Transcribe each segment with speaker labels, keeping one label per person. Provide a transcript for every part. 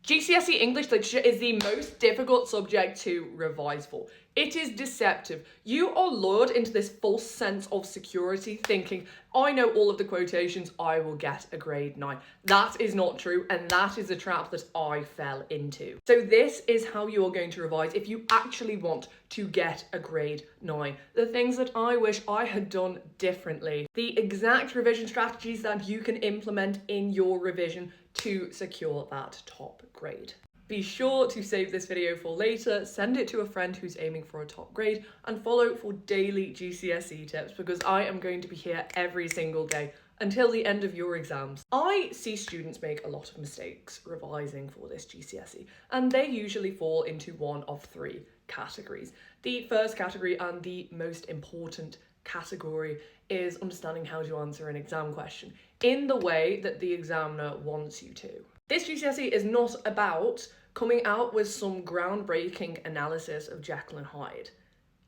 Speaker 1: GCSE English Literature is the most difficult subject to revise for. It is deceptive. You are lured into this false sense of security, thinking, I know all of the quotations, I will get a grade 9. That is not true, and that is a trap that I fell into. So this is how you are going to revise if you actually want to get a grade 9. The things that I wish I had done differently. The exact revision strategies that you can implement in your revision to secure that top grade. Be sure to save this video for later, send it to a friend who's aiming for a top grade, and follow for daily GCSE tips because I am going to be here every single day until the end of your exams. I see students make a lot of mistakes revising for this GCSE, and they usually fall into one of three categories. The first category and the most important category is understanding how to answer an exam question in the way that the examiner wants you to. This GCSE is not about coming out with some groundbreaking analysis of Jekyll and Hyde.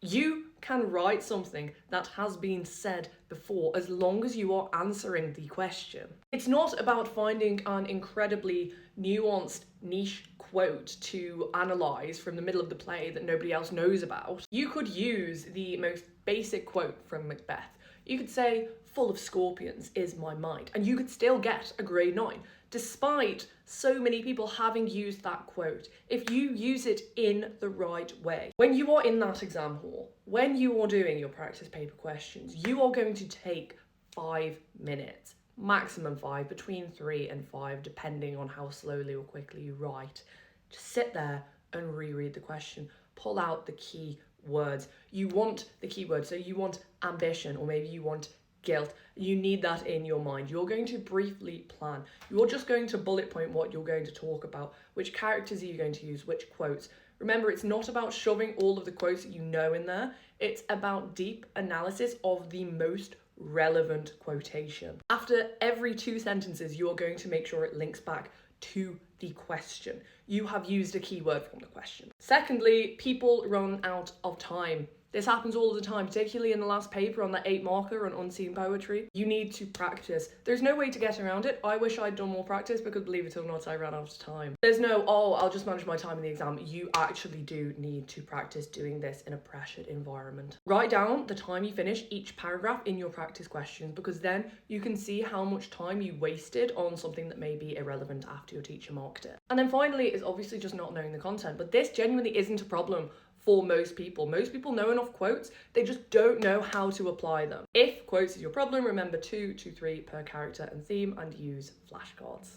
Speaker 1: You can write something that has been said before as long as you are answering the question. It's not about finding an incredibly nuanced niche quote to analyse from the middle of the play that nobody else knows about. You could use the most basic quote from Macbeth. You could say, "Full of scorpions is my mind," and you could still get a grade 9, despite so many people having used that quote, if you use it in the right way. When you are in that exam hall, when you are doing your practice paper questions, you are going to take 5 minutes, maximum 5, between 3 and 5, depending on how slowly or quickly you write. Just sit there and reread the question, pull out the key words. You want the keywords, so you want ambition, or maybe you want guilt. You need that in your mind. You're going to briefly plan. You're just going to bullet point what you're going to talk about, which characters are you going to use, which quotes. Remember, it's not about shoving all of the quotes that you know in there. It's about deep analysis of the most relevant quotation. After every 2 sentences, you are going to make sure it links back to the question. You have used a keyword from the question. Secondly, people run out of time. This happens all the time, particularly in the last paper on the 8 marker on unseen poetry. You need to practice. There's no way to get around it. I wish I'd done more practice because, believe it or not, I ran out of time. There's no, oh, I'll just manage my time in the exam. You actually do need to practice doing this in a pressured environment. Write down the time you finish each paragraph in your practice questions, because then you can see how much time you wasted on something that may be irrelevant after your teacher marked it. And then finally is obviously just not knowing the content, but this genuinely isn't a problem for most people. Most people know enough quotes, they just don't know how to apply them. If quotes is your problem, remember 2 to 3 per character and theme, and use flashcards.